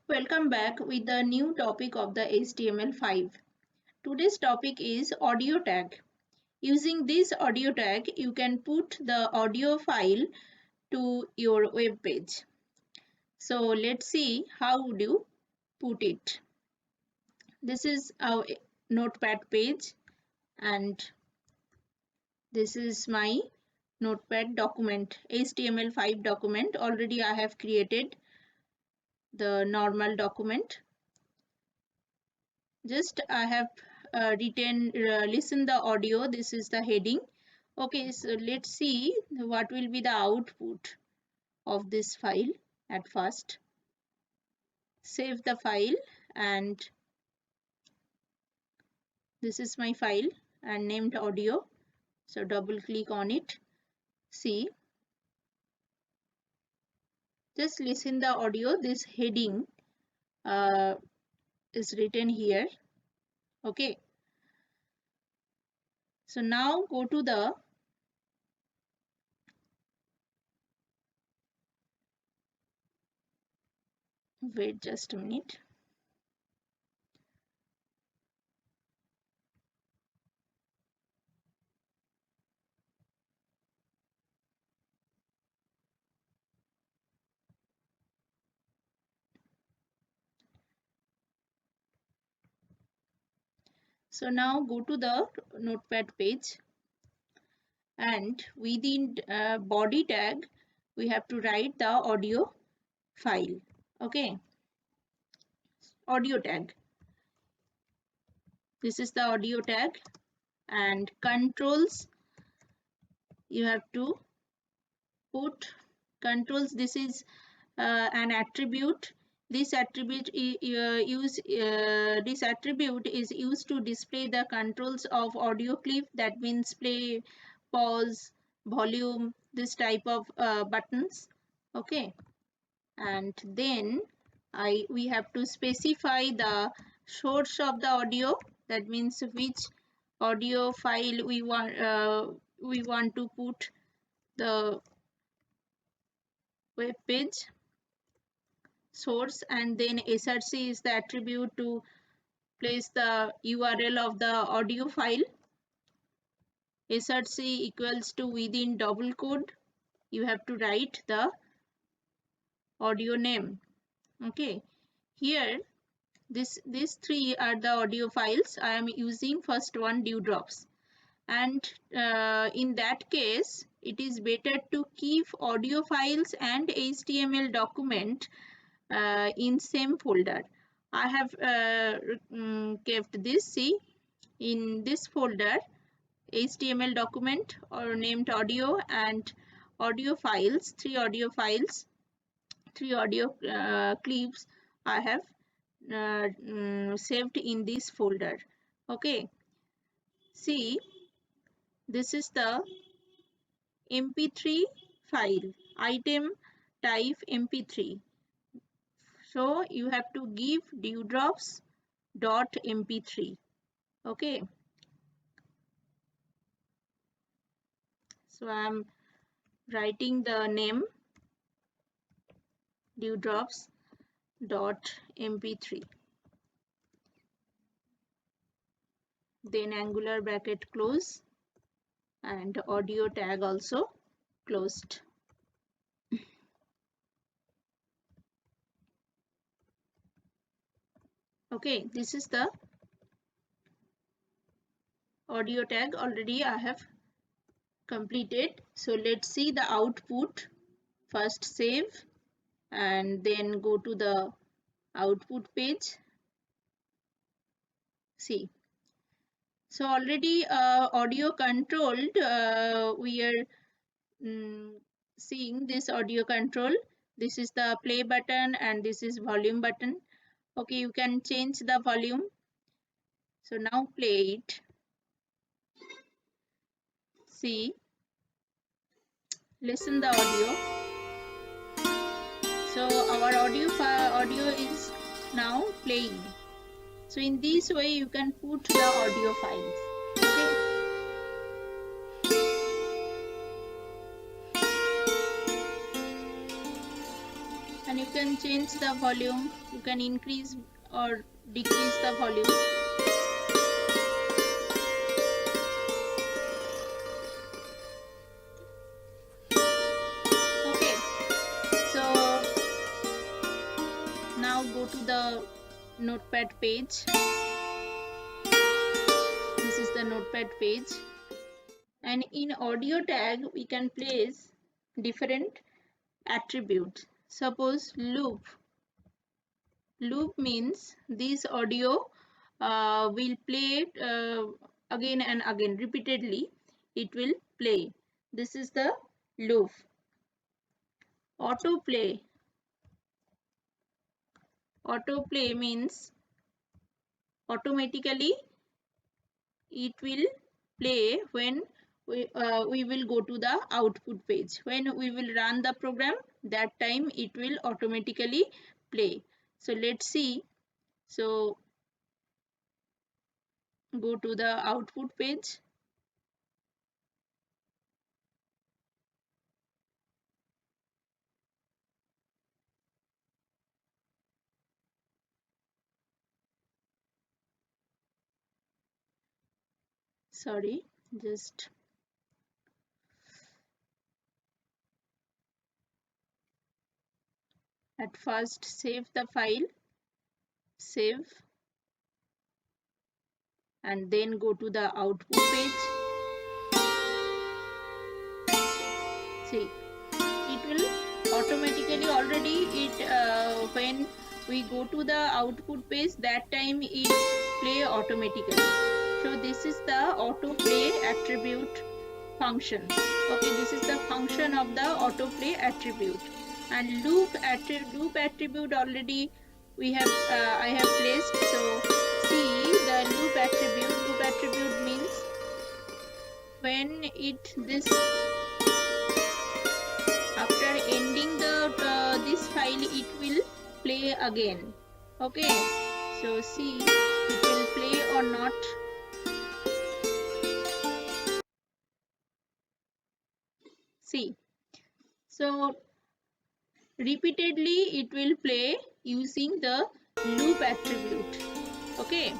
Welcome back with the new topic of the HTML5. Today's topic is audio tag. Using this audio tag, you can put the audio file to your web page. So let's see how would you put it. This is our notepad page and this is my notepad document, HTML5 document. Already I have created the normal document. Just I have listen the audio. This is the heading. Okay, so let's see what will be the output of this file at first. Save the file and this is my file and named audio. So double click on it. See, just listen the audio. This heading uh, is written here. Okay, so now go to the wait just a minute. So now go to the notepad page and within body tag we have to write the audio file. Okay, audio tag. This is the audio tag and controls you have to put controls. This is an attribute. This attribute this attribute is used to display the controls of audio clip. That means play, pause, volume, this type of buttons. Okay, and then we have to specify the source of the audio. That means which audio file we want to put the web page source, and then src is the attribute to place the url of the audio file. Src equals to within double quote you have to write the audio name. Okay, here these three are the audio files. I am using first one, dewdrops, and in that case it is better to keep audio files and html document in same folder. I have kept this. See, in this folder html document or named audio and audio files, three audio files, three audio clips I have saved in this folder. Okay, see, this is the mp3 file, item type mp3. So you have to give dewdrops dot mp3. Okay, so I'm writing the name dewdrops dot mp3, then angular bracket close and audio tag also closed. Okay, this is the audio tag already I have completed. So let's see the output. First save and then go to the output page. See, so already audio controlled we are seeing this audio control. This is the play button and this is volume button. Okay, you can change the volume. So now play it. See, listen the audio. So our audio is now playing. So in this way you can put the audio files. Okay. and you can change the volume. You can increase or decrease the volume. Okay, so now go to the notepad page. This is the notepad page, and in audio tag we can place different attributes. Suppose loop. Loop means this audio will play again and again repeatedly. It will play. This is the loop. Autoplay. Autoplay means automatically it will play when we will go to the output page. When we will run the program, that time it will automatically play. So let's see. So go to the output page. Sorry, just at first save the file, save, and then go to the output page. See, it will automatically already when we go to the output page, that time it play automatically. So this is the autoplay attribute function. Okay, this is the function of the autoplay attribute. And loop attribute already we have I have placed. So see the loop attribute. Loop attribute means when it this after ending the this file it will play again. Okay, so see it will play or not. See, so repeatedly it will play using the loop attribute. Okay,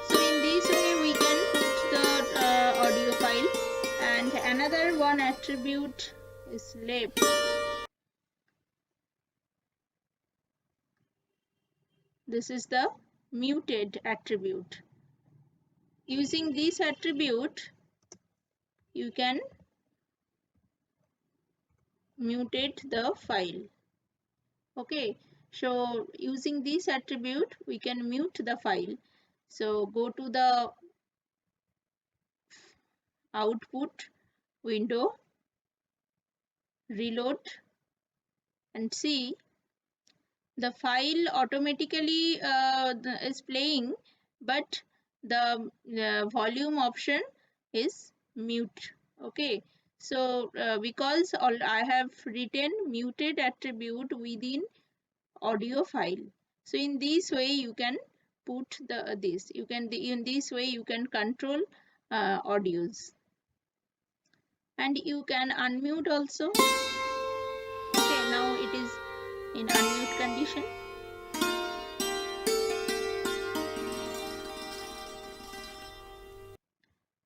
so in this way we can put the audio file. And another one attribute is left. This is the muted attribute. Using this attribute you can mutate the file. Okay, so using this attribute we can mute the file. So go to the output window, reload, and see the file automatically is playing, but the volume option is mute. Okay, so because I have written muted attribute within audio file, so in this way you can put the this you can in this way you can control audios, and you can unmute also. Okay, now it is in unmute condition.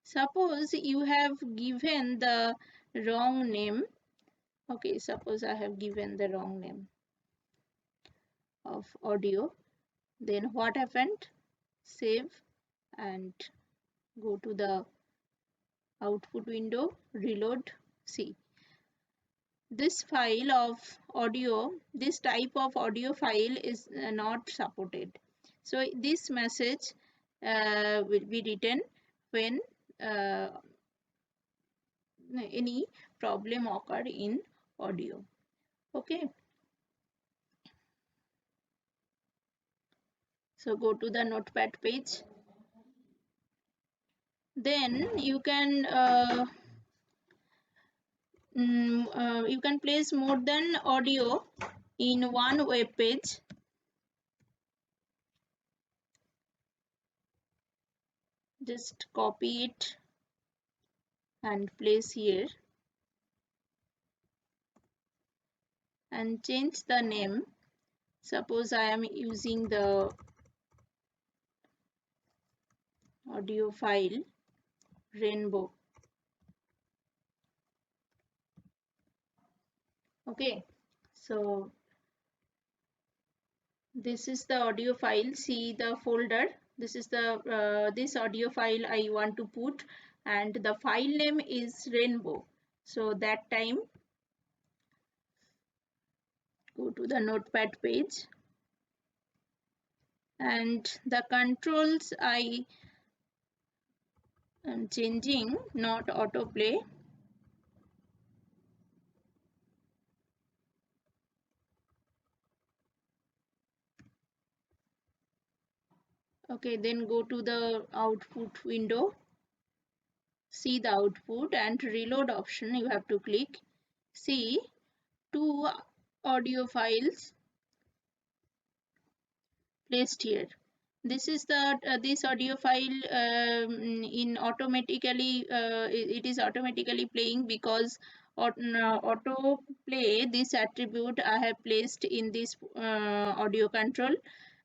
Suppose you have given the wrong name. Okay, suppose I have given the wrong name of audio. Then what happened? Save and go to the output window, reload. See, this file of audio, this type of audio file is not supported. So this message will be written when uh, any problem occurred in audio. Okay, so go to the notepad page. Then you can you can place more than audio in one web page. Just copy it and place here. and change the name. Suppose I am using the audio file rainbow. Okay, so this is the audio file. See the folder. This is the this audio file I want to put, and the file name is rainbow. So that time go to the notepad page, and the controls I am changing, not autoplay. Okay, then go to the output window, see the output, and reload option you have to click. See, two audio files placed here. This is the this audio file in automatically it is automatically playing because auto play this attribute I have placed in this audio control,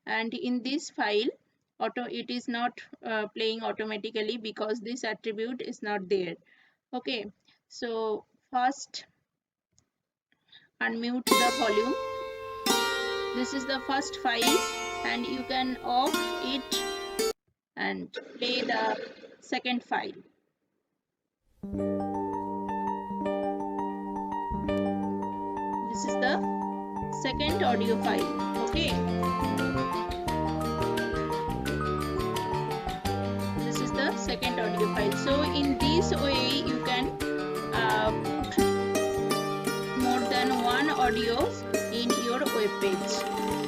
and in this file auto it is not playing automatically because this attribute is not there. Okay, so first unmute the volume. This is the first file, and you can off it and play the second file. This is the second audio file. Okay, this is the second audio file. So in this way you can put more than one audios in your web page.